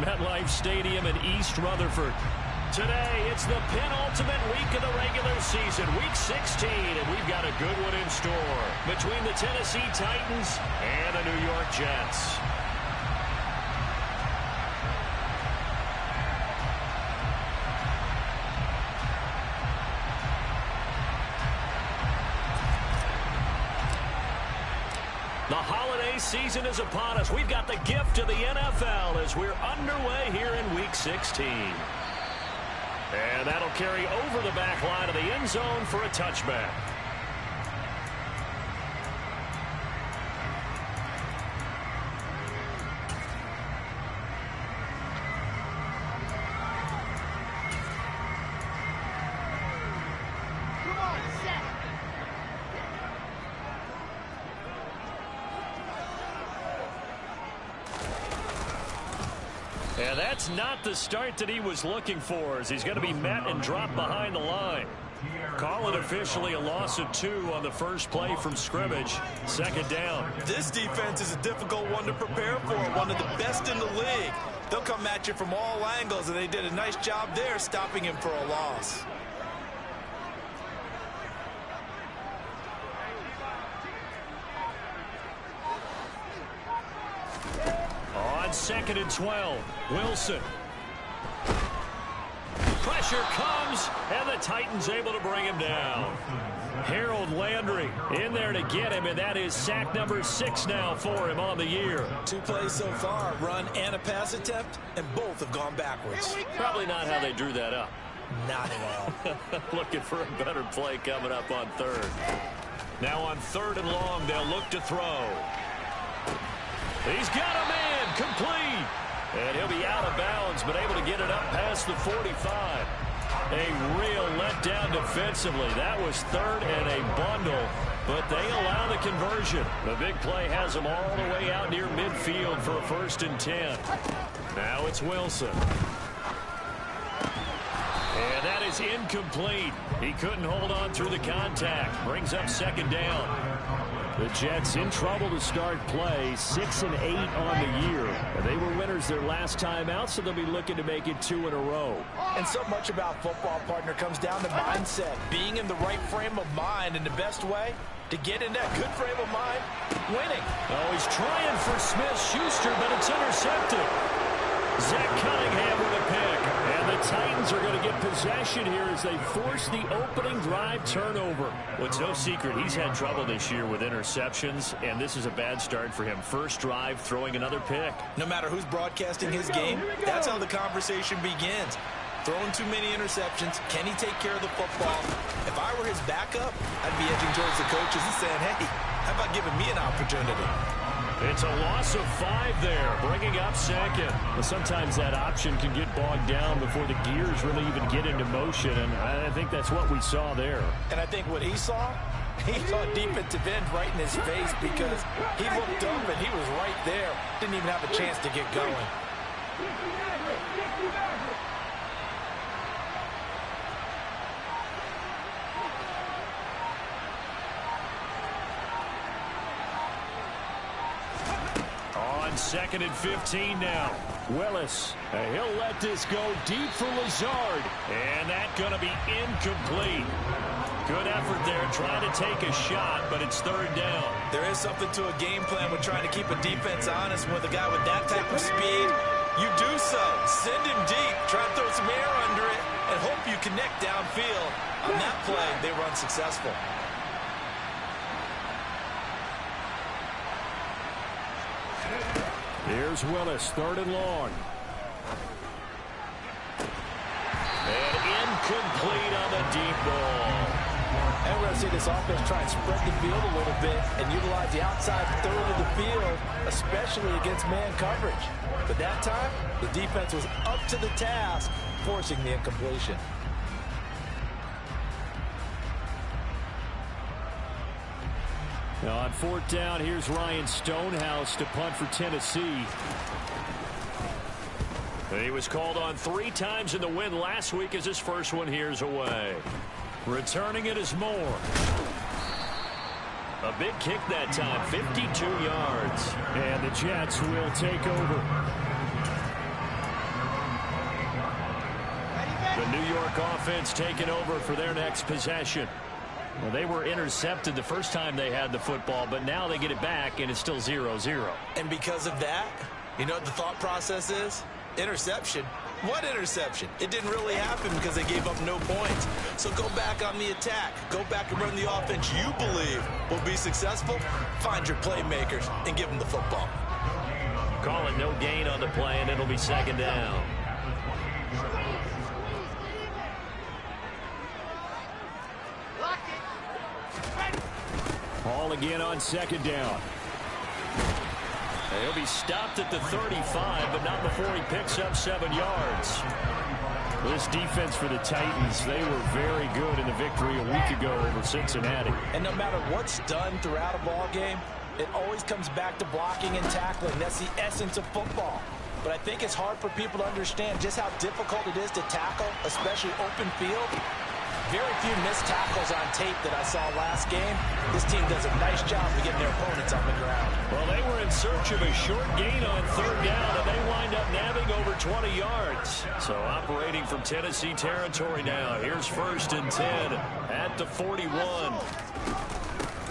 MetLife Stadium in East Rutherford. Today, it's the penultimate week of the regular season, Week 16, and we've got a good one in store between the Tennessee Titans and the New York Jets. The holiday season is upon us. We've got the gift of the NFL as we're underway here in Week 16. And that'll carry over the back line of the end zone for a touchback. And that's not the start that he was looking for, as he's going to be met and dropped behind the line. Call it officially a loss of 2 on the first play from scrimmage. Second down. This defense is a difficult one to prepare for, one of the best in the league. They'll come at you from all angles, and they did a nice job there stopping him for a loss. On 2nd and 12, Wilson. Pressure comes, and the Titans able to bring him down. Harold Landry in there to get him, and that is sack number 6 now for him on the year. 2 plays so far, run and a pass attempt, and both have gone backwards. Probably not how they drew that up. Not at all. Looking for a better play coming up on 3rd. Now on 3rd and long, they'll look to throw. He's got a man, complete. And he'll be out of bounds, but able to get it up past the 45. A real letdown defensively. That was 3rd and a bundle, but they allow the conversion. The big play has them all the way out near midfield for a 1st and 10. Now it's Wilson. And that is incomplete. He couldn't hold on through the contact. Brings up 2nd down. The Jets in trouble to start play, 6 and 8 on the year. And they were winners their last time out, so they'll be looking to make it 2 in a row. And so much about football, partner, comes down to mindset. Being in the right frame of mind, and the best way to get in that good frame of mind, winning. Oh, he's trying for Smith-Schuster, but it's intercepted. Zach Cunningham with a pick. And the Titans are going to get possession here as they force the opening drive turnover. Well, it's no secret he's had trouble this year with interceptions, and this is a bad start for him. First drive, throwing another pick. No matter who's broadcasting his game, that's how the conversation begins. Throwing too many interceptions. Can he take care of the football? If I were his backup, I'd be edging towards the coaches and saying, hey, how about giving me an opportunity? It's a loss of 5 there, bringing up 2nd. Well, sometimes that option can get bogged down before the gears really even get into motion, and I think that's what we saw there. And I think what he saw defensive end right in his face, because he looked up and he was right there. Didn't even have a chance to get going. On 2nd and 15 now. Willis. He'll let this go deep for Lazard. And that's going to be incomplete. Good effort there trying to take a shot, but it's 3rd down. There is something to a game plan with trying to keep a defense honest. With a guy with that type of speed, you do so. Send him deep. Try to throw some air under it and hope you connect downfield. On that play, they were unsuccessful. Here's Willis, 3rd and long. And incomplete on the deep ball. And we're going to see this offense try and spread the field a little bit and utilize the outside third of the field, especially against man coverage. But that time, the defense was up to the task, forcing the incompletion. Now on 4th down, here's Ryan Stonehouse to punt for Tennessee. He was called on 3 times in the win last week as his first one here's away. Returning it is Moore. A big kick that time, 52 yards. And the Jets will take over. The New York offense taking over for their next possession. Well, they were intercepted the first time they had the football, but now they get it back, and it's still 0-0. And because of that, you know what the thought process is? Interception. What interception? It didn't really happen because they gave up no points. So go back on the attack. Go back and run the offense you believe will be successful. Find your playmakers and give them the football. Call it no gain on the play, and it'll be second down. Hall again on second down. He'll be stopped at the 35, but not before he picks up 7 yards. This defense for the Titans, they were very good in the victory a week ago over Cincinnati. And no matter what's done throughout a ball game, it always comes back to blocking and tackling. That's the essence of football. But I think it's hard for people to understand just how difficult it is to tackle, especially open field. Very few missed tackles on tape that I saw last game. This team does a nice job of getting their opponents on the ground. Well, they were in search of a short gain on third down, and they wind up nabbing over 20 yards. So operating from Tennessee territory now. Here's 1st and 10 at the 41.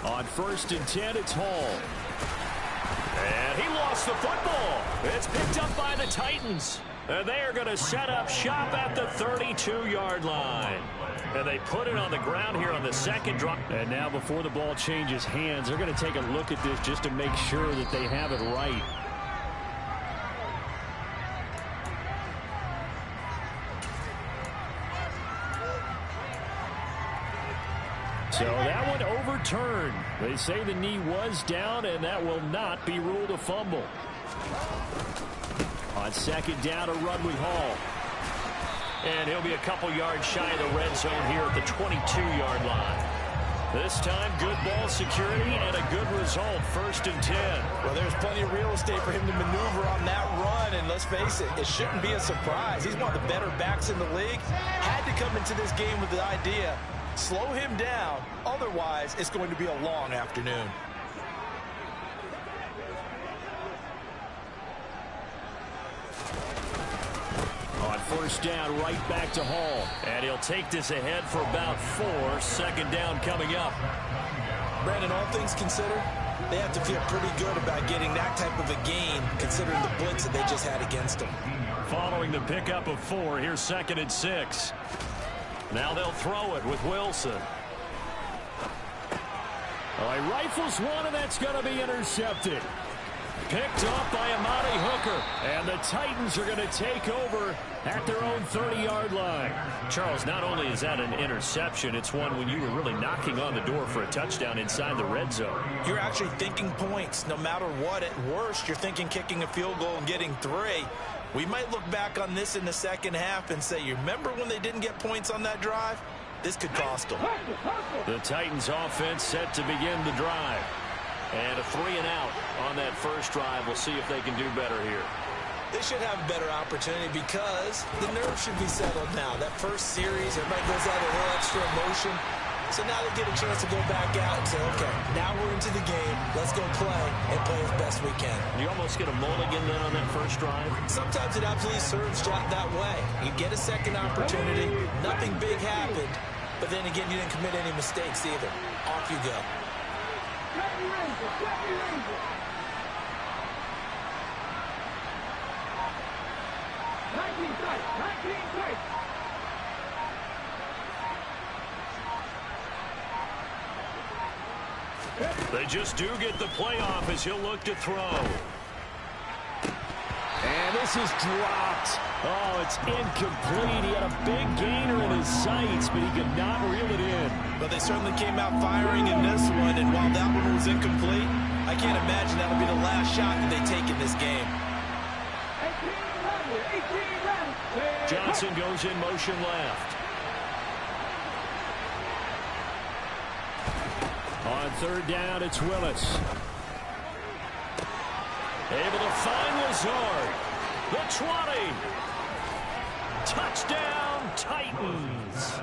On 1st and 10, it's Hall. And he lost the football. It's picked up by the Titans. And they are going to set up shop at the 32-yard line. And they put it on the ground here on the second drop. And now before the ball changes hands, they're going to take a look at this just to make sure that they have it right. So that one overturned. They say the knee was down, and that will not be ruled a fumble. On second down, a run with Hall. And he'll be a couple yards shy of the red zone here at the 22-yard line. This time, good ball security and a good result, 1st and 10. Well, there's plenty of real estate for him to maneuver on that run, and let's face it, it shouldn't be a surprise. He's one of the better backs in the league. Had to come into this game with the idea, slow him down, otherwise it's going to be a long afternoon. On 1st down, right back to Hall. And he'll take this ahead for about 4. 2nd down coming up. Brandon, all things considered, they have to feel pretty good about getting that type of a gain, considering the blitz that they just had against them. Following the pickup of 4, here's 2nd and 6. Now they'll throw it with Wilson. Oh, he rifles one, and that's going to be intercepted. Picked off by Amani Hooker. And the Titans are going to take over at their own 30-yard line. Charles, not only is that an interception, it's one when you were really knocking on the door for a touchdown inside the red zone. You're actually thinking points. No matter what, at worst, you're thinking kicking a field goal and getting 3. We might look back on this in the second half and say, you remember when they didn't get points on that drive? This could cost them. The Titans offense set to begin the drive. And a 3-and-out on that first drive. We'll see if they can do better here. They should have a better opportunity because the nerves should be settled now. That first series, everybody goes out a little extra emotion. So now they get a chance to go back out and say, okay, now we're into the game. Let's go play and play as best we can. You almost get a mulligan then on that first drive? Sometimes it absolutely serves that way. You get a second opportunity. Nothing big happened. But then again, you didn't commit any mistakes either. Off you go. They just do get the playoff as he'll look to throw. And this is dropped. Oh, it's incomplete. He had a big gainer in his sights, but he could not reel it in. But they certainly came out firing in this one, and while that one was incomplete, I can't imagine that'll be the last shot that they take in this game. Johnson goes in motion left. On 3rd down, it's Willis. Able to find Lazard. The 20. Touchdown, Titans.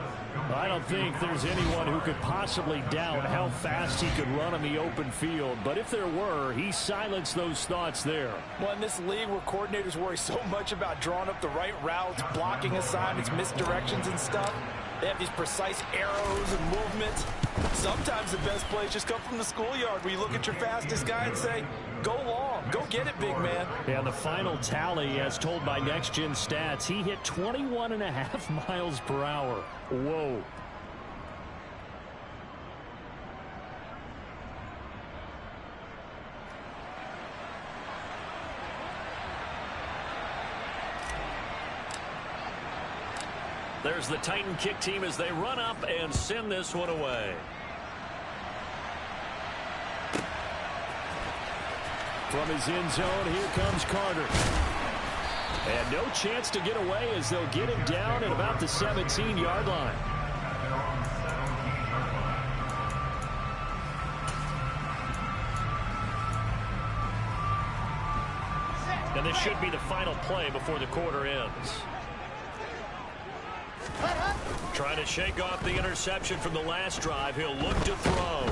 I don't think there's anyone who could possibly doubt how fast he could run on the open field. But if there were, he silenced those thoughts there. Well, in this league where coordinators worry so much about drawing up the right routes, blocking assignments, misdirections and stuff, they have these precise arrows and movements. Sometimes the best plays just come from the schoolyard where you look at your fastest guy and say, go long, go get it, big man. And the final tally, as told by Next Gen Stats, he hit 21.5 miles per hour. Whoa. There's the Titan kick team as they run up and send this one away. From his end zone, here comes Carter. And no chance to get away as they'll get him down at about the 17-yard line. And this should be the final play before the quarter ends. Trying to shake off the interception from the last drive. He'll look to throw.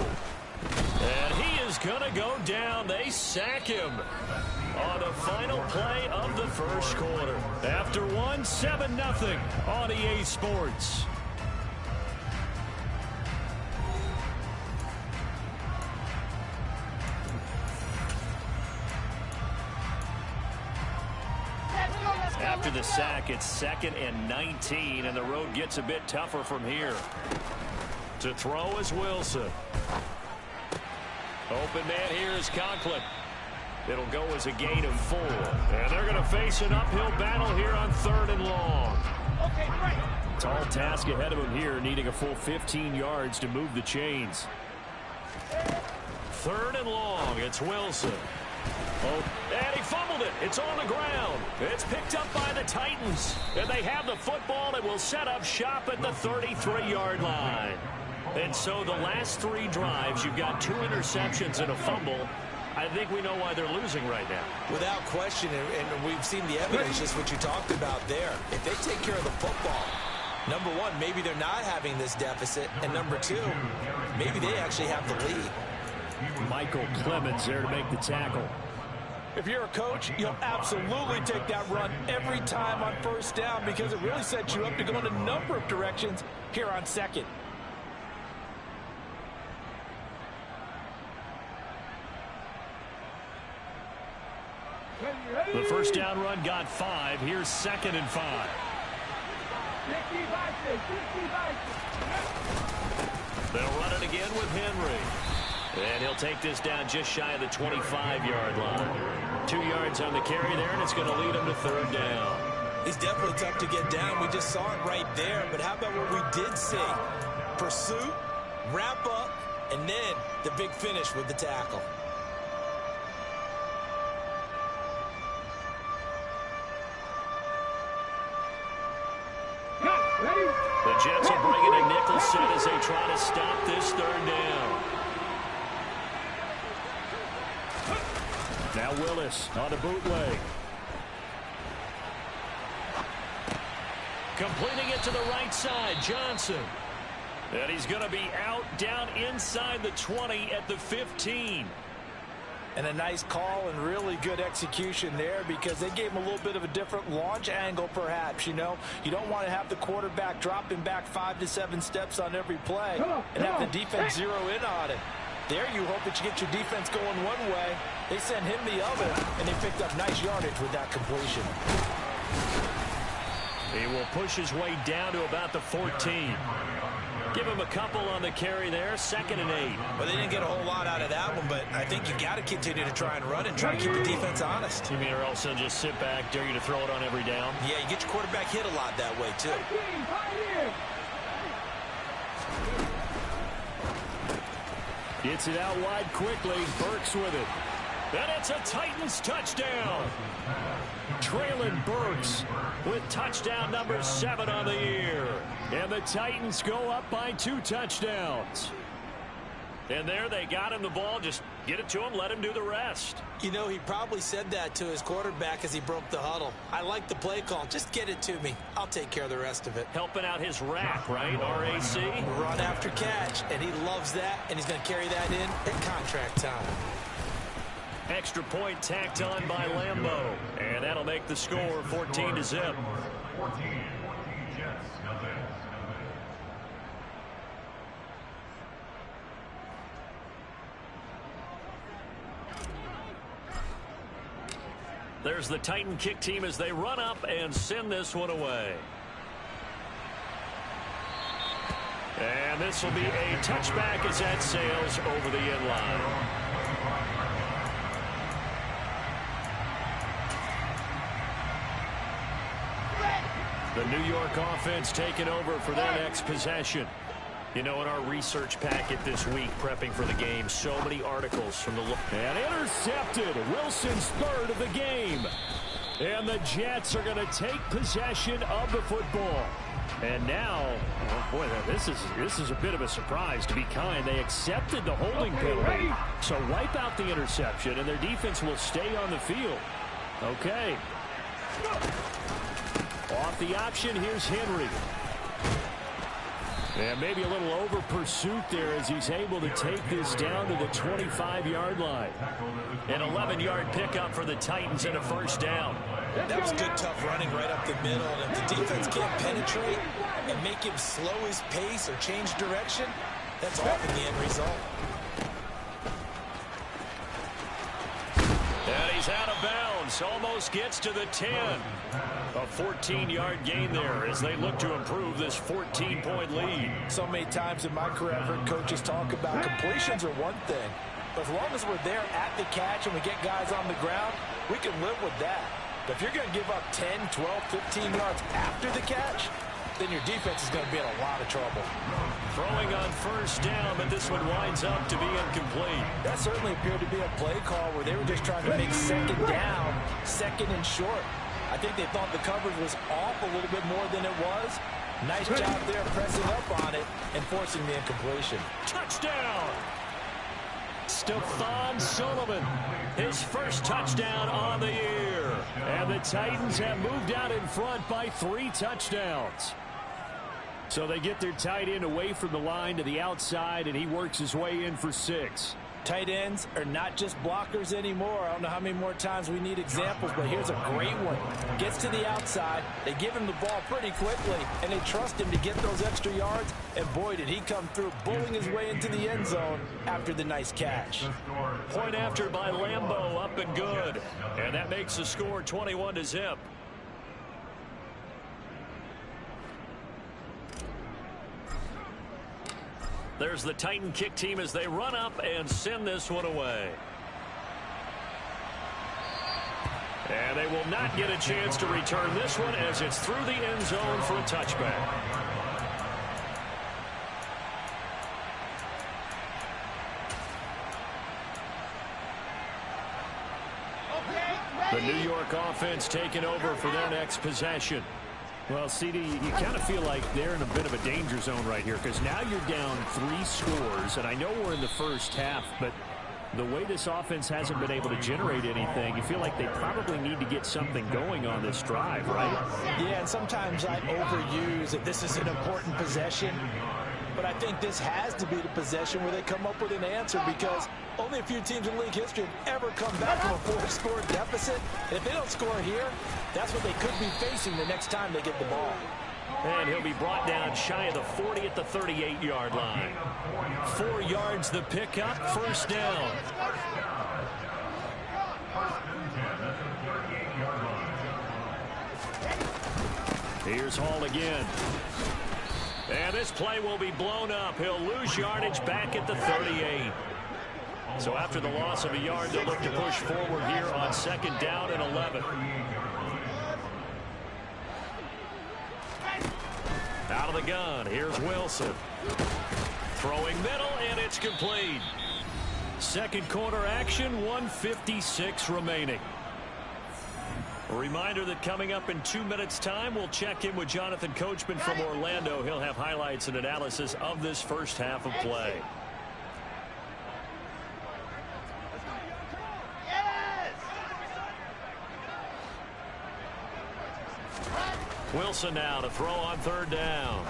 And he is going to go down. They sack him on the final play of the first quarter. After one, 7-0 on EA Sports. After the sack, it's 2nd and 19, and the road gets a bit tougher from here. To throw is Wilson. Open man here is Conklin. It'll go as a gain of 4. And they're going to face an uphill battle here on 3rd and long. Okay, right. Tall task ahead of him here, needing a full 15 yards to move the chains. 3rd and long, it's Wilson. Oh, and he fumbled it. It's on the ground. It's picked up by the Titans. And they have the football and will set up shop at the 33-yard line. And so the last 3 drives, you've got 2 interceptions and a fumble. I think we know why they're losing right now. Without question, and we've seen the evidence, just what you talked about there. If they take care of the football, number one, maybe they're not having this deficit. And number 2, maybe they actually have the lead. Michael Clemens there to make the tackle. If you're a coach, you'll absolutely take that run every time on 1st down because it really sets you up to go in a number of directions here on 2nd. The first down run got 5. Here's 2nd and 5. They'll run it again with Henry. And he'll take this down just shy of the 25-yard line. 2 yards on the carry there, and it's going to lead him to 3rd down. He's definitely tough to get down. We just saw it right there. But how about what we did see? Pursuit, wrap up, and then the big finish with the tackle. The Jets will bring in a nickel set as they try to stop this 3rd down. Now Willis on a bootleg. Completing it to the right side, Johnson. And he's going to be out down inside the 20 at the 15. And a nice call and really good execution there because they gave him a little bit of a different launch angle perhaps, you know. You don't want to have the quarterback dropping back 5 to 7 steps on every play and have the defense zero in on it. There you hope that you get your defense going one way. They send him the other, and they picked up nice yardage with that completion. He will push his way down to about the 14. Give him a couple on the carry there, 2nd and 8. Well, they didn't get a whole lot out of that one, but I think you got to continue to try and run and try to keep the defense honest. You mean or else they'll just sit back, dare you to throw it on every down? Yeah, you get your quarterback hit a lot that way, too. Gets it out wide quickly. Burks with it. And it's a Titans touchdown. Traylon Burks with touchdown number 7 on the year. And the Titans go up by 2 touchdowns. And there they got him the ball. Just get it to him, let him do the rest. You know, he probably said that to his quarterback as he broke the huddle. I like the play call. Just get it to me. I'll take care of the rest of it. Helping out his rack, right? RAC. Run after catch, and he loves that, and he's going to carry that in at contract time. Extra point tacked on by Lambo. And that'll make the score 14-0. There's the Titan kick team as they run up and send this one away. And this will be a touchback as that sails over the end line. The New York offense taking over for their next possession. You know, in our research packet this week, prepping for the game, so many articles from the... And intercepted. Wilson's third of the game. And the Jets are going to take possession of the football. And now, oh boy, this is a bit of a surprise, to be kind. They accepted the holding penalty. So wipe out the interception, and their defense will stay on the field. Okay. Off the option, here's Henry. And maybe a little over pursuit there as he's able to take this down to the 25-yard line. An 11-yard pickup for the Titans and a first down. That was good, tough running right up the middle. And if the defense can't penetrate and make him slow his pace or change direction, that's often the end result. And he's out of bounds. Almost gets to the 10. A 14-yard gain there as they look to improve this 14-point lead. So many times in my career, I've heard coaches talk about completions are one thing. But as long as we're there at the catch and we get guys on the ground, we can live with that. But if you're going to give up 10, 12, 15 yards after the catch, then your defense is going to be in a lot of trouble. Throwing on first down, but this one winds up to be incomplete. That certainly appeared to be a play call where they were just trying to make second down, second and short. I think they thought the coverage was off a little bit more than it was. Nice job there pressing up on it and forcing the incompletion. Touchdown! Stephon Sullivan, his first touchdown on the year. And the Titans have moved out in front by 3 touchdowns. So they get their tight end away from the line to the outside, and he works his way in for 6. Tight ends are not just blockers anymore. I don't know how many more times we need examples, but here's a great one. Gets to the outside, they give him the ball pretty quickly, and they trust him to get those extra yards, and boy, did he come through, bullying his way into the end zone after the nice catch. Point after by Lambo, up and good. And that makes the score 21-0. There's the Titan kick team as they run up and send this one away. And they will not get a chance to return this one as it's through the end zone for a touchback. The New York offense taking over for their next possession. Well, CD, you kind of feel like they're in a bit of a danger zone right here because now you're down 3 scores, and I know we're in the first half, but the way this offense hasn't been able to generate anything, you feel like they probably need to get something going on this drive, right? Yeah, and sometimes I overuse that this is an important possession, but I think this has to be the possession where they come up with an answer because only a few teams in league history have ever come back from a 4-score deficit. And if they don't score here, that's what they could be facing the next time they get the ball. And he'll be brought down shy of the 40 at the 38-yard line. 4 yards the pickup, first down. Here's Hall again. And this play will be blown up. He'll lose yardage back at the 38. So after the loss of a yard, they'll look to push forward here on second down and 11. Out of the gun, here's Wilson. Throwing middle, and it's complete. Second quarter action, 1:56 remaining. A reminder that coming up in 2 minutes' time, we'll check in with Jonathan Coachman from Orlando. He'll have highlights and analysis of this first half of play. Wilson now to throw on third down.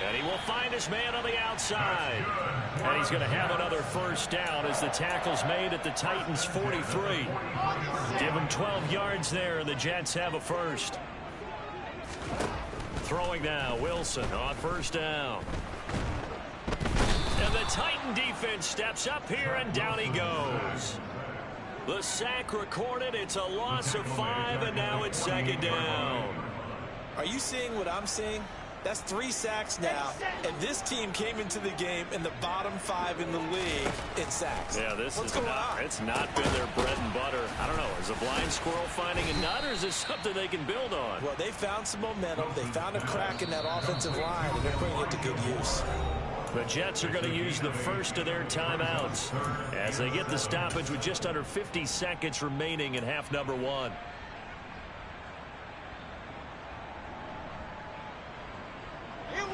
And he will find his man on the outside. And he's going to have another first down as the tackle's made at the Titans' 43. Give him 12 yards there, and the Jets have a first. Throwing now, Wilson on first down. And the Titan defense steps up here, and down he goes. The sack recorded. It's a loss of 5, and now it's second down. Are you seeing what I'm seeing? That's 3 sacks now, and this team came into the game in the bottom 5 in the league in sacks. Yeah, it's not been their bread and butter. I don't know, is a blind squirrel finding a nut, or is this something they can build on? Well, they found some momentum. They found a crack in that offensive line, and they're putting it to good use. The Jets are going to use the first of their timeouts as they get the stoppage with just under 50 seconds remaining in half number 1.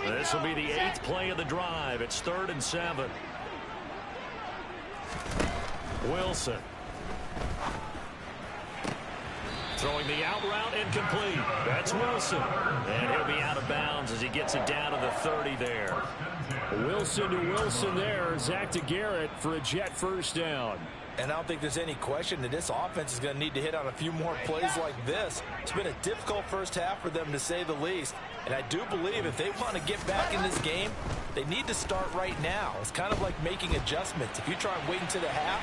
This will be the 8th play of the drive. It's 3rd and 7. Wilson. Throwing the out route incomplete. That's Wilson. And he'll be out of bounds as he gets it down to the 30 there. Wilson to Wilson there. Zach to Garrett for a Jet first down. And I don't think there's any question that this offense is going to need to hit on a few more plays like this. It's been a difficult first half for them, to say the least. And I do believe if they want to get back in this game, they need to start right now. It's kind of like making adjustments. If you try and wait until the half,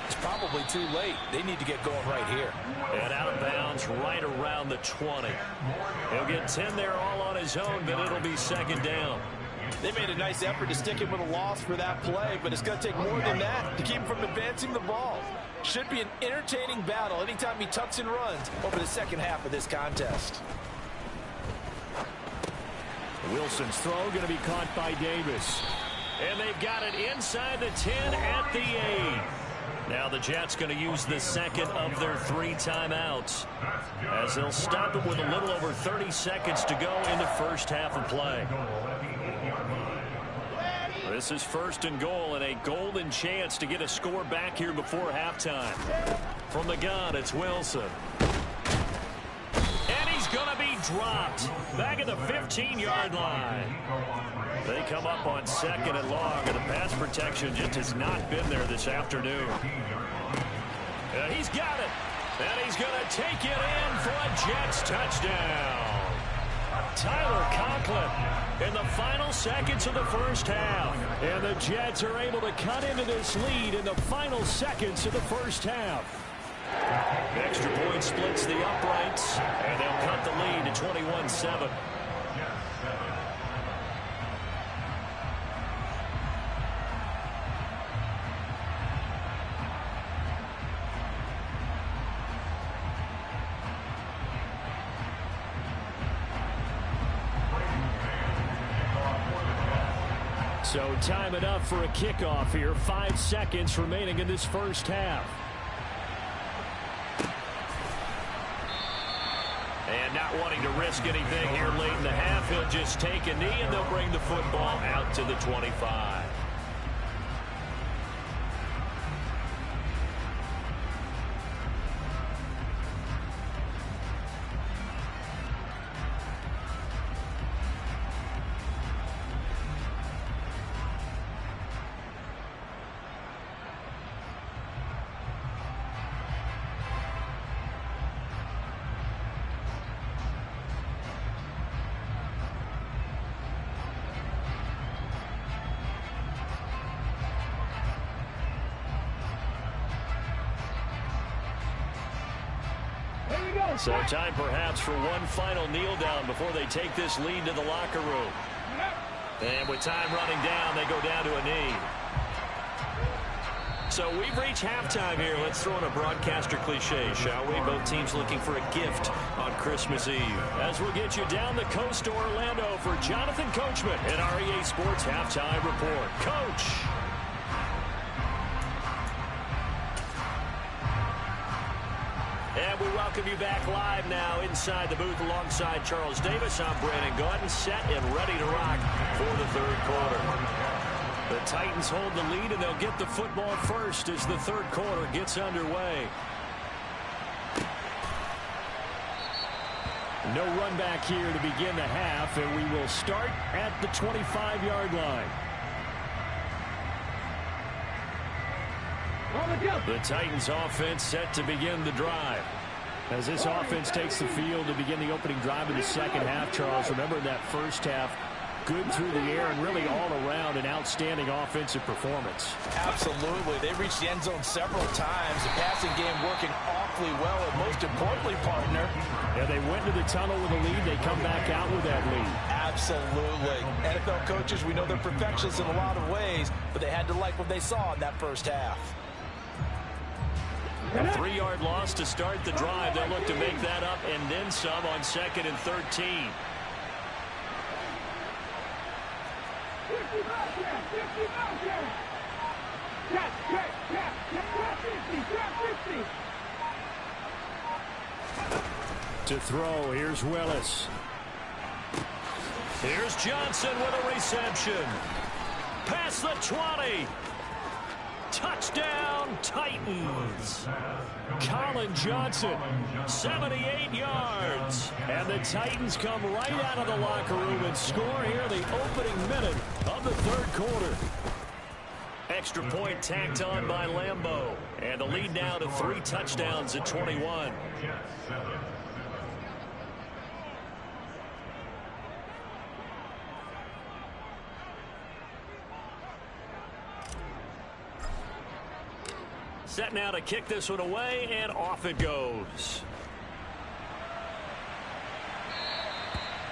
it's probably too late. They need to get going right here. And out of bounds right around the 20. He'll get 10 there all on his own, but it'll be second down. They made a nice effort to stick him with a loss for that play, but it's going to take more than that to keep him from advancing the ball. Should be an entertaining battle anytime he tucks and runs over the second half of this contest. Wilson's throw going to be caught by Davis. And they've got it inside the 10 at the 8. Now the Jets going to use the second of their 3 timeouts as they'll stop it with a little over 30 seconds to go in the first half of play. This is 1st and goal and a golden chance to get a score back here before halftime. From the gun, it's Wilson. And he's going to be dropped back at the 15-yard line. They come up on 2nd and long, and the pass protection just has not been there this afternoon. And he's got it. And he's going to take it in for a Jets touchdown. Tyler Conklin in the final seconds of the first half. And the Jets are able to cut into this lead in the final seconds of the first half. Extra point splits the uprights, and they'll cut the lead to 21-7. So time it up for a kickoff here. 5 seconds remaining in this first half. And not wanting to risk anything here late in the half, he'll just take a knee and they'll bring the football out to the 25. So time perhaps for one final kneel down before they take this lead to the locker room. And with time running down, they go down to a knee. So we've reached halftime here. Let's throw in a broadcaster cliche, shall we? Both teams looking for a gift on Christmas Eve. As we'll get you down the coast to Orlando for Jonathan Coachman at our EA Sports Halftime Report. Coach! And we welcome you back live now inside the booth alongside Charles Davis. I'm Brandon Gaudin, set and ready to rock for the third quarter. The Titans hold the lead, and they'll get the football first as the third quarter gets underway. No run back here to begin the half, and we will start at the 25-yard line. The Titans offense set to begin the drive. As this offense takes the field to begin the opening drive of the second half, Charles, remember that first half, good through the air and really all around an outstanding offensive performance. Absolutely. They reached the end zone several times. The passing game working awfully well, and most importantly, partner. Yeah, they went to the tunnel with a lead. They come back out with that lead. Absolutely. NFL coaches, we know they're perfectionists in a lot of ways, but they had to like what they saw in that first half. A 3-yard loss to start the drive. They'll look to make that up and then some on 2nd and 13. To throw, here's Willis. Here's Johnson with a reception. Past the 20. Touchdown, Titans. Colin Johnson, 78 yards. And the Titans come right out of the locker room and score here in the opening minute of the third quarter. Extra point tacked on by Lambeau. And the lead now to 3 touchdowns at 21. Set now to kick this one away, and off it goes.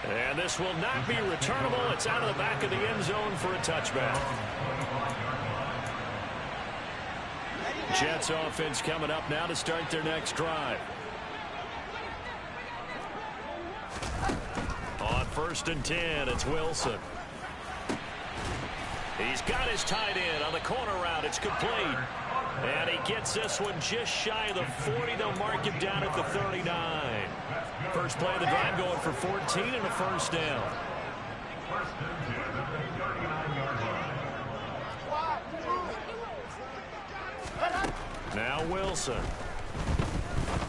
And this will not be returnable. It's out of the back of the end zone for a touchback. Jets offense coming up now to start their next drive. On 1st and 10, it's Wilson. He's got his tight end on the corner route. It's complete. And he gets this one just shy of the 40. They'll mark him down at the 39. First play of the drive going for 14 and a first down. Now Wilson.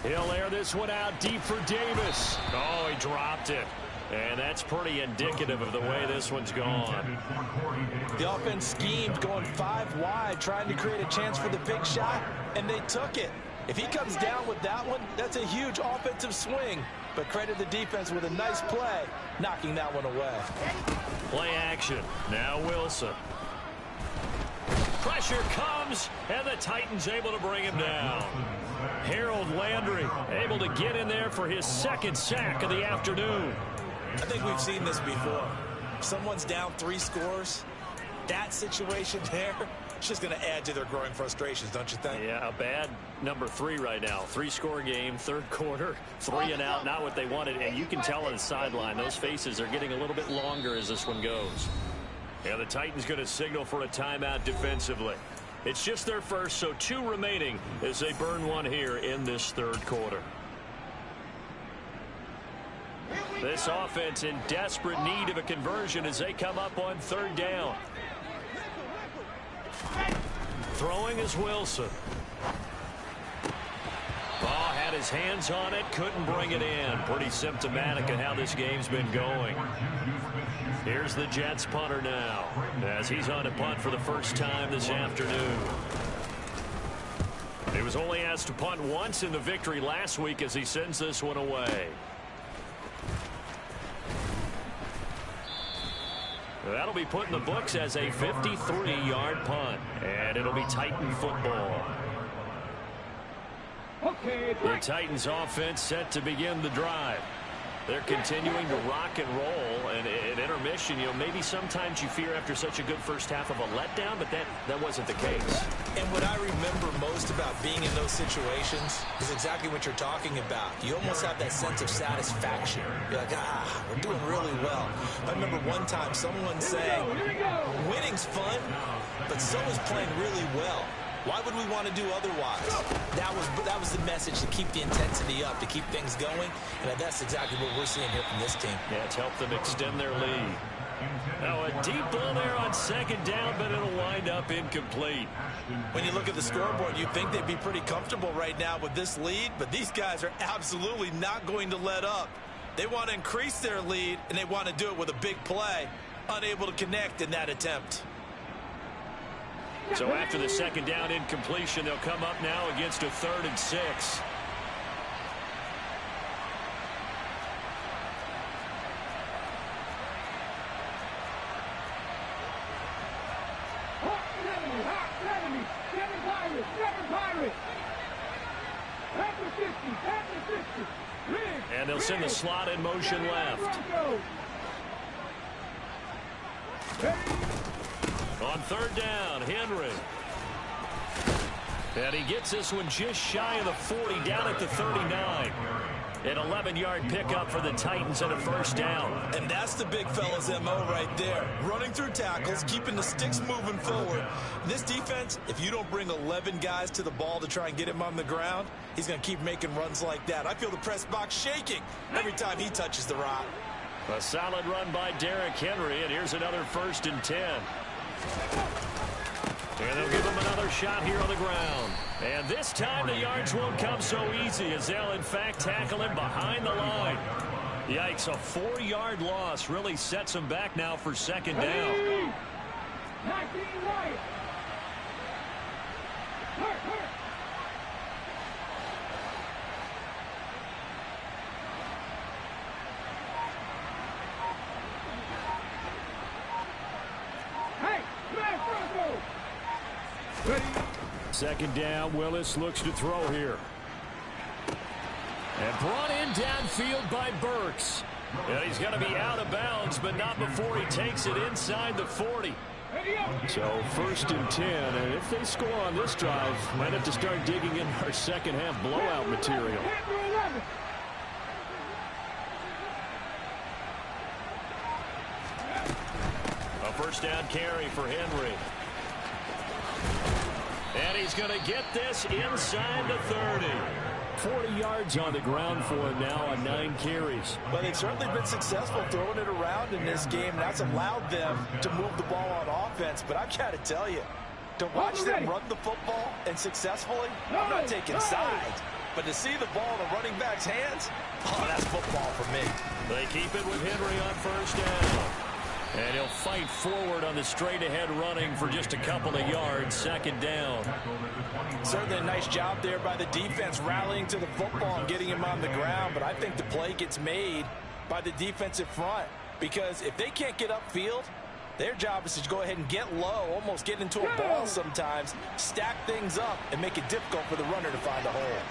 He'll air this one out deep for Davis. Oh, he dropped it. And that's pretty indicative of the way this one's gone. The offense schemed going 5 wide, trying to create a chance for the big shot, and they took it. If he comes down with that one, that's a huge offensive swing. But credit the defense with a nice play, knocking that one away. Play action. Now Wilson. Pressure comes, and the Titans able to bring him down. Harold Landry able to get in there for his 2nd sack of the afternoon. I think we've seen this before. Someone's down 3 scores. That situation there, it's just going to add to their growing frustrations, don't you think? Yeah, a bad number 3 right now. 3-score game, third quarter, 3 and out, not what they wanted. And you can tell on the sideline, those faces are getting a little bit longer as this one goes. Yeah, the Titans going to signal for a timeout defensively. It's just their first, so 2 remaining as they burn one here in this third quarter. This offense in desperate need of a conversion as they come up on 3rd down. Throwing is Wilson. Ball had his hands on it, couldn't bring it in. Pretty symptomatic of how this game's been going. Here's the Jets punter now as he's on a punt for the first time this afternoon. He was only asked to punt once in the victory last week as he sends this one away. That'll be put in the books as a 53-yard punt, and it'll be Titan football. The Titans offense set to begin the drive. They're continuing to rock and roll, and at intermission, you know, maybe sometimes you fear after such a good first half of a letdown, but that wasn't the case. And what I remember most about being in those situations is exactly what you're talking about. You almost have that sense of satisfaction. You're like, we're doing really well. I remember one time someone saying, winning's fun, but so is playing really well. Why would we want to do otherwise? That was the message, to keep the intensity up, to keep things going, and that's exactly what we're seeing here from this team. Yeah, it's helped them extend their lead. Now a deep ball there on 2nd down, but it'll wind up incomplete. When you look at the scoreboard, you'd think they'd be pretty comfortable right now with this lead, but these guys are absolutely not going to let up. They want to increase their lead, and they want to do it with a big play. Unable to connect in that attempt. So after the second down incompletion, they'll come up now against a 3rd and 6. And they'll send the slot in motion left. On 3rd down, Henry. And he gets this one just shy of the 40, down at the 39. An 11-yard pickup for the Titans and a 1st down. And that's the big fella's MO right there. Running through tackles, keeping the sticks moving forward. This defense, if you don't bring 11 guys to the ball to try and get him on the ground, he's going to keep making runs like that. I feel the press box shaking every time he touches the rock. A solid run by Derrick Henry, and here's another 1st and 10. And they'll give him another shot here on the ground. And this time the yards won't come so easy as they'll, in fact, tackle him behind the line. Yikes, a 4-yard loss really sets him back now for 2nd down. Second down, Willis looks to throw here. And brought in downfield by Burks. And he's going to be out of bounds, but not before he takes it inside the 40. So 1st and 10, and if they score on this drive, might have to start digging in our second half blowout material. A 1st down carry for Henry. And he's going to get this inside the 30. 40 yards on the ground for him now on 9 carries. But they've certainly been successful throwing it around in this game. That's allowed them to move the ball on offense. But I've got to tell you, to watch them run the football and successfully, I'm not taking sides. But to see the ball in the running back's hands, oh, that's football for me. They keep it with Henry on 1st down. And he'll fight forward on the straight-ahead running for just a couple of yards. 2nd down. Certainly a nice job there by the defense rallying to the football and getting him on the ground. But I think the play gets made by the defensive front. Because if they can't get upfield, their job is to go ahead and get low, almost get into a ball sometimes, stack things up, and make it difficult for the runner to find a hole.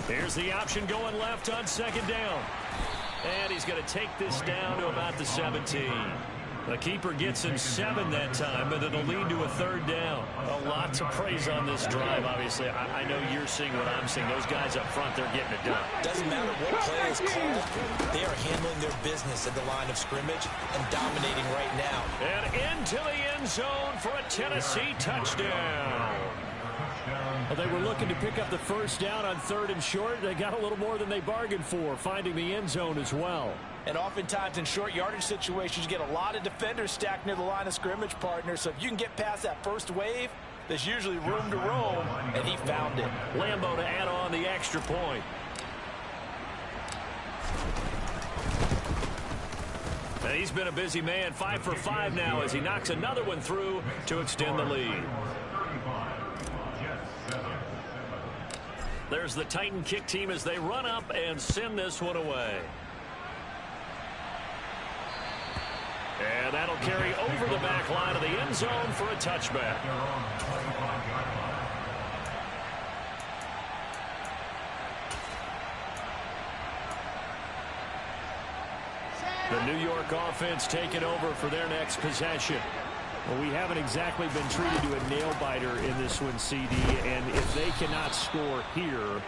Here's the option going left on 2nd down. And he's going to take this down to about the 17. The keeper gets him 7 that time, but it'll lead to a 3rd down. A lot to praise on this drive, obviously. I know you're seeing what I'm seeing. Those guys up front, they're getting it done. Doesn't matter what play is called. They are handling their business at the line of scrimmage and dominating right now. And into the end zone for a Tennessee touchdown. Well, they were looking to pick up the 1st down on 3rd and short. They got a little more than they bargained for, finding the end zone as well. And oftentimes in short yardage situations, you get a lot of defenders stacked near the line of scrimmage, partner. So if you can get past that first wave, there's usually room to roam, and he found it. Lambo to add on the extra point. He's been a busy man, 5 for 5 now as he knocks another one through to extend the lead. There's the Titan kick team as they run up and send this one away. And that'll carry over the back line of the end zone for a touchback. The New York offense taking over for their next possession. Well, we haven't exactly been treated to a nail-biter in this one, CD, and if they cannot score here,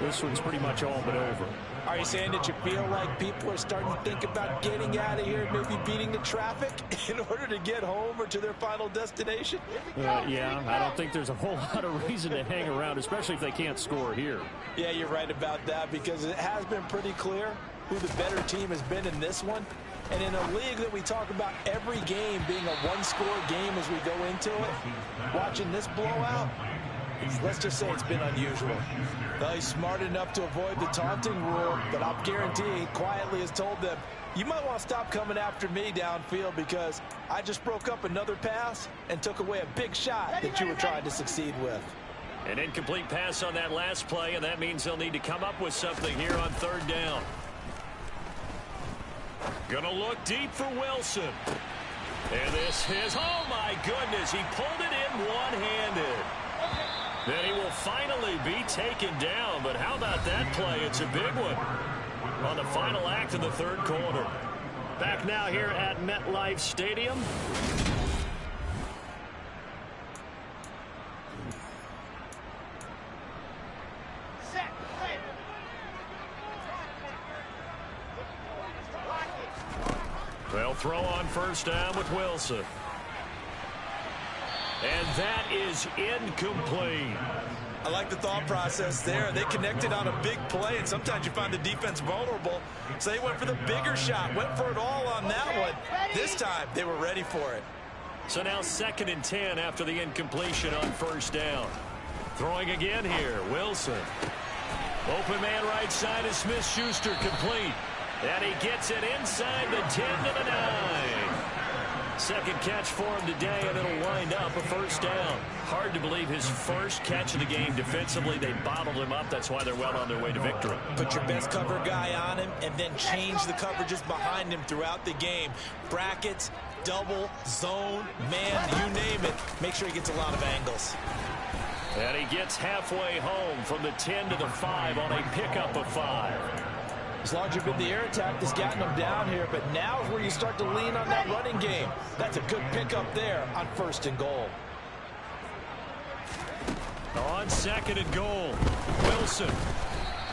this one's pretty much all but over. Are you saying that you feel like people are starting to think about getting out of here, maybe beating the traffic in order to get home or to their final destination? Yeah, I don't think there's a whole lot of reason to hang around, especially if they can't score here. Yeah, you're right about that, because it has been pretty clear who the better team has been in this one. And in a league that we talk about every game being a one-score game as we go into it, watching this blowout, let's just say it's been unusual. Well, he's smart enough to avoid the taunting rule, but I'll guarantee he quietly has told them, you might want to stop coming after me downfield because I just broke up another pass and took away a big shot that you were trying to succeed with. An incomplete pass on that last play, and that means they'll need to come up with something here on third down. Gonna look deep for Wilson. And this is, oh my goodness, he pulled it in one-handed. Then he will finally be taken down, but how about that play? It's a big one on the final act of the third quarter. Back now here at MetLife Stadium. They'll throw on first down with Wilson. And that is incomplete. I like the thought process there. They connected on a big play, and sometimes you find the defense vulnerable. So they went for the bigger shot, went for it all on that one. This time, they were ready for it. So now 2nd and 10 after the incompletion on first down. Throwing again here, Wilson. Open man right side is Smith-Schuster, complete. And he gets it inside the 10 to the 9. Second catch for him today, and it'll wind up a first down. Hard to believe his first catch of the game defensively. They bottled him up. That's why they're well on their way to victory. Put your best cover guy on him and then change the coverages behind him throughout the game. Brackets, double, zone, man, you name it. Make sure he gets a lot of angles. And he gets halfway home from the 10 to the 5 on a pickup of 5. As long as you've been the air attack that's gotten them down here, but now is where you start to lean on that running game. That's a good pickup there on 1st and goal. On 2nd and goal, Wilson.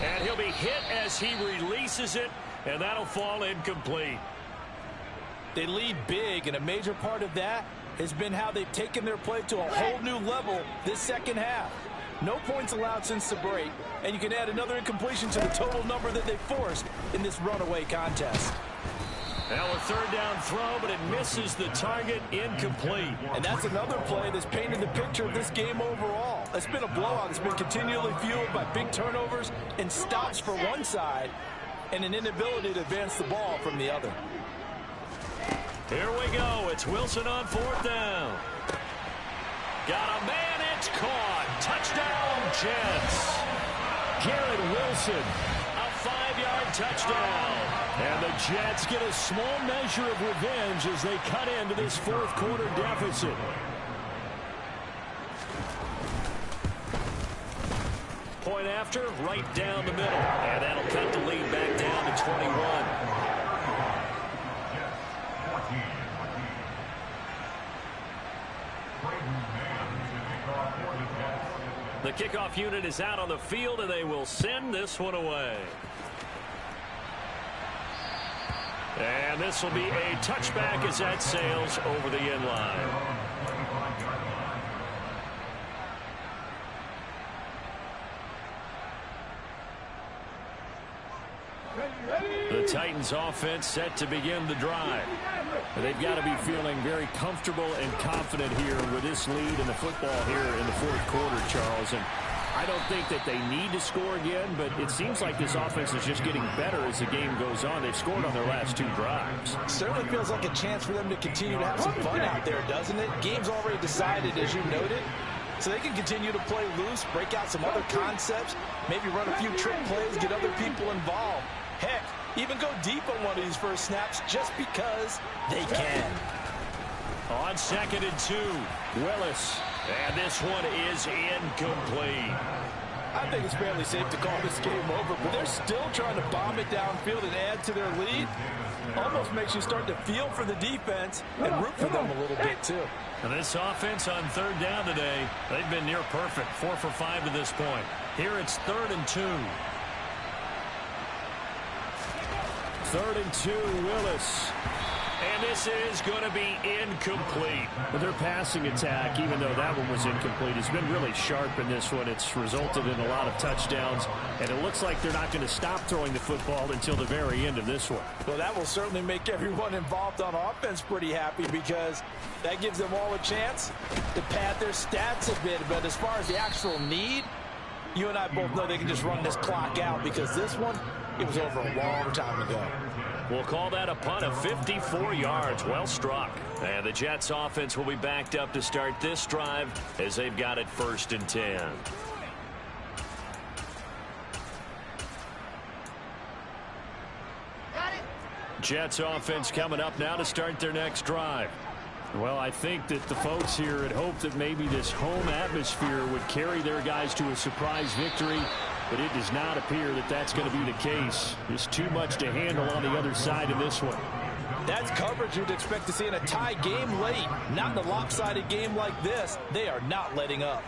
And he'll be hit as he releases it, and that'll fall incomplete. They lead big, and a major part of that has been how they've taken their play to a whole new level this second half. No points allowed since the break, and you can add another incompletion to the total number that they forced in this runaway contest. Now a third down throw, but it misses the target, incomplete. And that's another play that's painted the picture of this game overall. It's been a blowout. It's been continually fueled by big turnovers and stops for one side and an inability to advance the ball from the other. Here we go. It's Wilson on 4th down. Got a man, it's caught. Touchdown, Jets. Garrett Wilson, a 5-yard touchdown. And the Jets get a small measure of revenge as they cut into this 4th quarter deficit. Point after, right down the middle. And that'll cut the lead back down to 21. The kickoff unit is out on the field, and they will send this one away. And this will be a touchback as that sails over the end line. The Titans offense set to begin the drive. They've got to be feeling very comfortable and confident here with this lead in the football here in the 4th quarter, Charles. And I don't think that they need to score again, but it seems like this offense is just getting better as the game goes on. They've scored on their last 2 drives. Certainly feels like a chance for them to continue to have some fun out there, doesn't it? Game's already decided, as you noted. So they can continue to play loose, break out some other concepts, maybe run a few trick plays, get other people involved. Heck, even go deep on one of these first snaps just because they can. On 2nd and 2, Willis. And this one is incomplete. I think it's fairly safe to call this game over, but they're still trying to bomb it downfield and add to their lead. Almost makes you start to feel for the defense and root for them a little bit, too. And this offense on 3rd down today, they've been near perfect, 4 for 5 to this point. Here it's 3rd and 2. 3rd and 2, Willis. And this is going to be incomplete. But their passing attack, even though that one was incomplete, has been really sharp in this one. It's resulted in a lot of touchdowns, and it looks like they're not going to stop throwing the football until the very end of this one. Well, that will certainly make everyone involved on offense pretty happy, because that gives them all a chance to pad their stats a bit. But as far as the actual need, you and I both know they can just run this clock out, because this one, it was over a long time ago. We'll call that a punt of 54 yards. Well struck. And the Jets offense will be backed up to start this drive as they've got it 1st and 10. Jets offense coming up now to start their next drive. Well, I think that the folks here had hoped that maybe this home atmosphere would carry their guys to a surprise victory, but it does not appear that that's going to be the case. There's too much to handle on the other side in this one. That's coverage you'd expect to see in a tie game late. Not in a lopsided game like this. They are not letting up.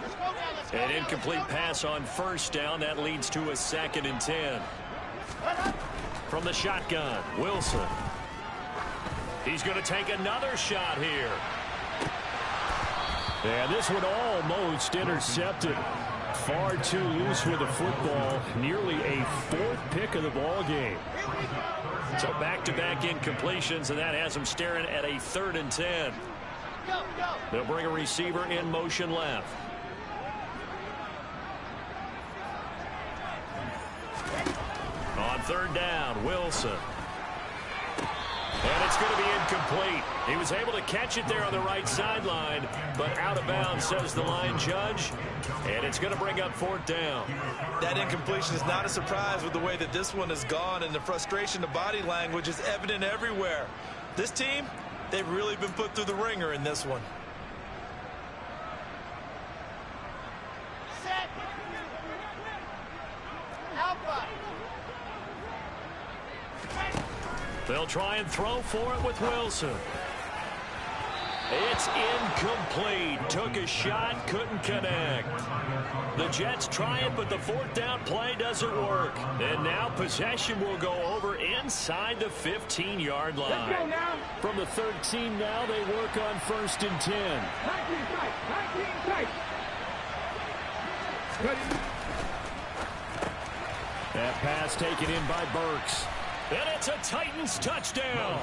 An incomplete pass on 1st down. That leads to a 2nd and 10. From the shotgun, Wilson. He's going to take another shot here. And this one almost intercepted. Far too loose with the football. Nearly a 4th pick of the ball game. So back-to-back incompletions, and that has them staring at a 3rd and 10. They'll bring a receiver in motion left. On 3rd down, Wilson. And it's going to be incomplete. He was able to catch it there on the right sideline, but out of bounds, says the line judge. And it's going to bring up 4th down. That incompletion is not a surprise with the way that this one has gone, and the frustration, the body language is evident everywhere. This team, they've really been put through the ringer in this one. Set. Alpha. They'll try and throw for it with Wilson. It's incomplete. Took a shot, couldn't connect. The Jets try it, but the 4th down play doesn't work. And now possession will go over inside the 15-yard line. Let's go now. From the 13 now, they work on 1st and 10. 19 tight. Ready. That pass taken in by Burks. And it's a Titans touchdown.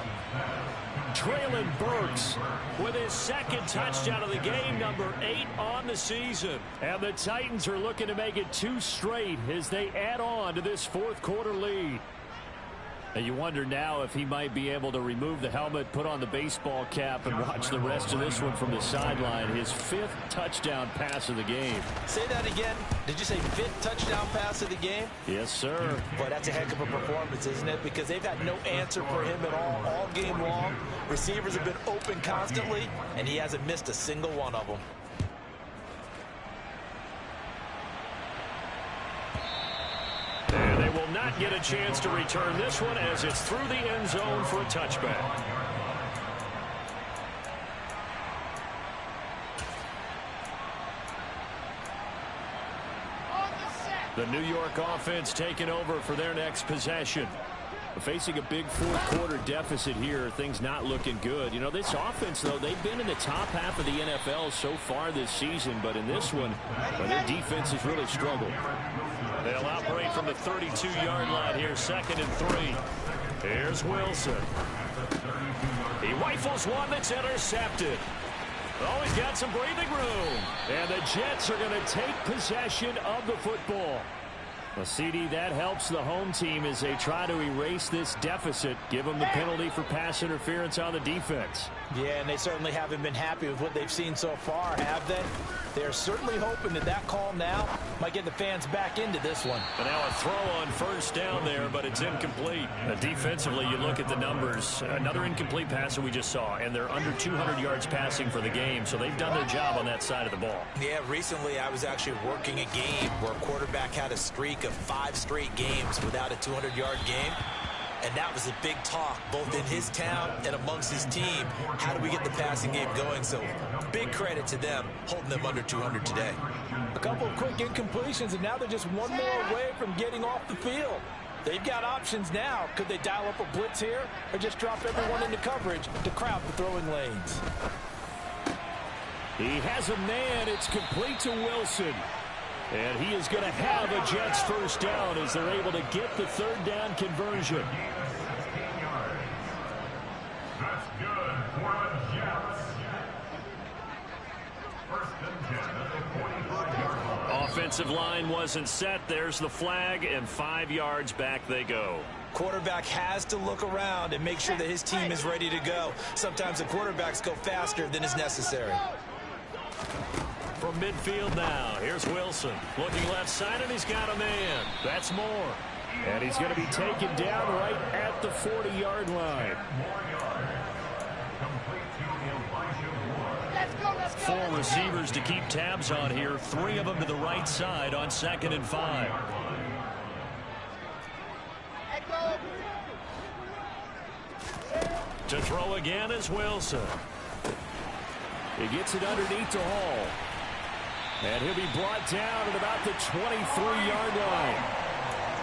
Treylon Burks With his 2nd touchdown of the game, number 8 on the season. And the Titans are looking to make it 2 straight as they add on to this 4th quarter lead. And you wonder now if he might be able to remove the helmet, put on the baseball cap, and watch the rest of this one from the sideline. His 5th touchdown pass of the game. Say that again. Did you say 5th touchdown pass of the game? Yes, sir. Boy, that's a heck of a performance, isn't it? Because they've had no answer for him at all game long. Receivers have been open constantly, and he hasn't missed a single one of them. And they will not get a chance to return this one as it's through the end zone for a touchback. The New York offense taking over for their next possession. Facing a big 4th quarter deficit here, things not looking good. You know, this offense, though, they've been in the top half of the NFL so far this season, but in this one, their defense has really struggled. They'll operate from the 32-yard line here, 2nd and 3. Here's Wilson. He rifles one that's intercepted. Oh, he's got some breathing room. And the Jets are going to take possession of the football. Well, CD, that helps the home team as they try to erase this deficit, give them the penalty for pass interference on the defense. Yeah, and they certainly haven't been happy with what they've seen so far, have they? They're certainly hoping that that call now might get the fans back into this one. But now a throw on 1st down there, but it's incomplete. Defensively, you look at the numbers. Another incomplete pass that we just saw, and they're under 200 yards passing for the game, so they've done their job on that side of the ball. Yeah, recently I was actually working a game where a quarterback had a streak of 5 straight games without a 200-yard game. And that was a big talk, both in his town and amongst his team. How do we get the passing game going? So big credit to them, holding them under 200 today. A couple of quick incompletions, and now they're just one more away from getting off the field. They've got options now. Could they dial up a blitz here or just drop everyone into coverage to crowd the throwing lanes? He has a man. It's complete to Wilson. And he is going to have a Jets first down as they're able to get the third down conversion. That's good for the Jets. First and 10 at the 45-yard line. Offensive line wasn't set. There's the flag, and 5 yards back they go. Quarterback has to look around and make sure that his team is ready to go. Sometimes the quarterbacks go faster than is necessary. From midfield now, here's Wilson. Looking left side, and he's got a man. That's Moore. And he's going to be taken down right at the 40-yard line. 4 receivers to keep tabs on here. 3 of them to the right side on 2nd and 5. To throw again is Wilson. He gets it underneath to Hall. And he'll be brought down at about the 23-yard line.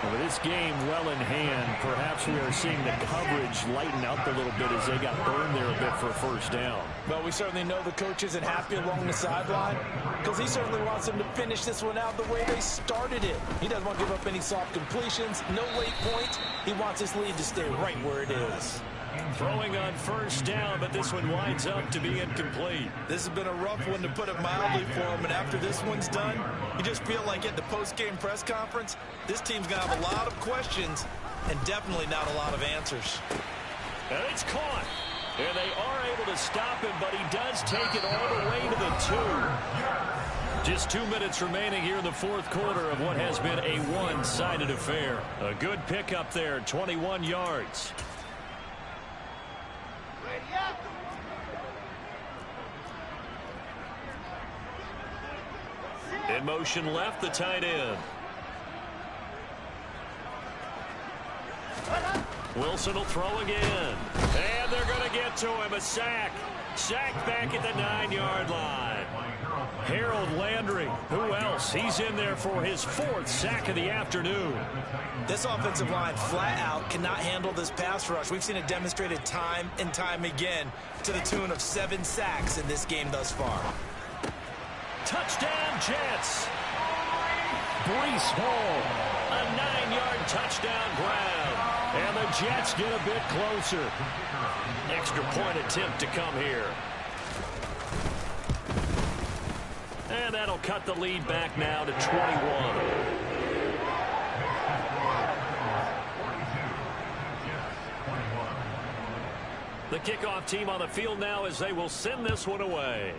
And with this game well in hand, perhaps we are seeing the coverage lighten up a little bit as they got burned there a bit for a first down. Well, we certainly know the coach isn't happy along the sideline because he certainly wants them to finish this one out the way they started it. He doesn't want to give up any soft completions, no late points. He wants his lead to stay right where it is. Throwing on first down, but this one winds up to be incomplete. This has been a rough one, to put it mildly, for him. And after this one's done, you just feel like at the post-game press conference, this team's going to have a lot of questions and definitely not a lot of answers. And it's caught. And they are able to stop him, but he does take it all the way to the 2. Just 2 minutes remaining here in the fourth quarter of what has been a one-sided affair. A good pickup there, 21 yards. In motion left, the tight end. Wilson will throw again. And they're going to get to him. A sack. Sack back at the 9-yard line. Harold Landry. Who else? He's in there for his 4th sack of the afternoon. This offensive line flat out cannot handle this pass rush. We've seen it demonstrated time and time again to the tune of 7 sacks in this game thus far. Touchdown, Jets. Breece Hall, a 9-yard touchdown grab. And the Jets get a bit closer. Extra point attempt to come here. And that'll cut the lead back now to 21. The kickoff team on the field now as they will send this one away.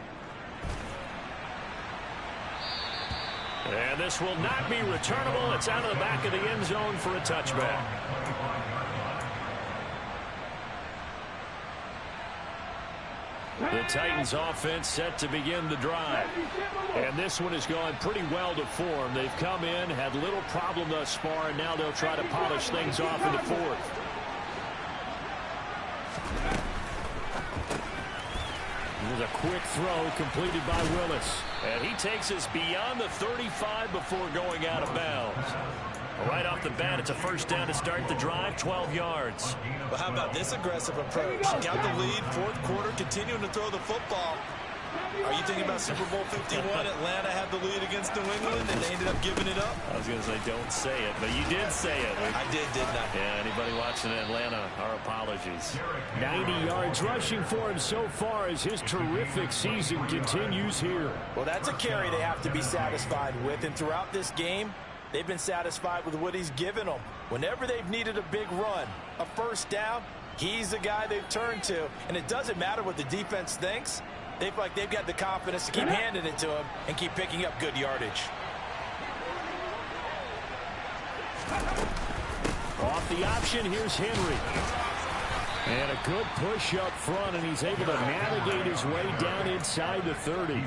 And this will not be returnable. It's out of the back of the end zone for a touchback. The Titans offense set to begin the drive. And this one has gone pretty well to form. They've come in, had little problem thus far, and now they'll try to polish things off in the 4th. Here's a quick throw completed by Willis. And he takes us beyond the 35 before going out of bounds. Right off the bat, it's a first down to start the drive, 12 yards. But how about this aggressive approach? Got the lead, 4th quarter, continuing to throw the football. Are you thinking about Super Bowl 51? Atlanta had the lead against New England, and they ended up giving it up? I was going to say, don't say it, but you did say it. I did, didn't I? Yeah, anybody watching Atlanta, our apologies. 90 yards rushing for him so far as his terrific season continues here. Well, that's a carry they have to be satisfied with, and throughout this game, they've been satisfied with what he's given them. Whenever they've needed a big run, a first down, he's the guy they've turned to. And it doesn't matter what the defense thinks. They feel like they've got the confidence to keep handing it to him and keep picking up good yardage. Off the option, here's Henry. And a good push up front, and he's able to navigate his way down inside the 30.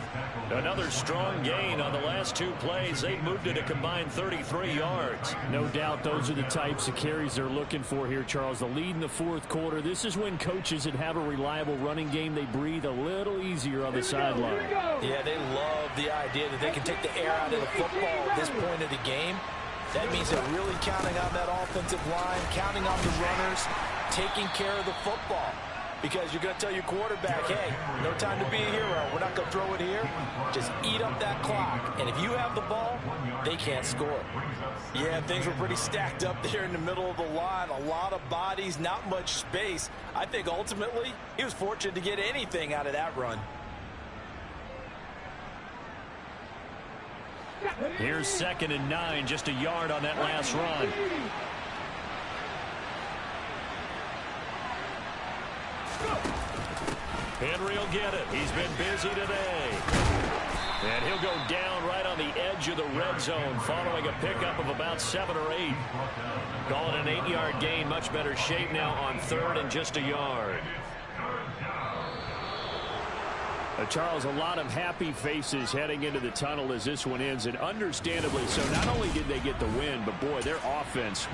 Another strong gain on the last 2 plays. They've moved it a combined 33 yards. No doubt those are the types of carries they're looking for here, Charles. The lead in the 4th quarter. This is when coaches that have a reliable running game, they breathe a little easier on the sideline. Yeah, they love the idea that they can take the air out of the football at this point of the game. That means they're really counting on that offensive line, counting on the runners, taking care of the football. Because you're going to tell your quarterback, hey, no time to be a hero. We're not going to throw it here. Just eat up that clock. And if you have the ball, they can't score. Yeah, things were pretty stacked up there in the middle of the line. A lot of bodies, not much space. I think ultimately he was fortunate to get anything out of that run. Here's 2nd and 9, just a yard on that last run. Henry will get it. He's been busy today. And he'll go down right on the edge of the red zone following a pickup of about 7 or 8. Call it an 8-yard gain. Much better shape now on 3rd and just a yard. Charles, a lot of happy faces heading into the tunnel as this one ends, and understandably so. Not only did they get the win, but boy, their offense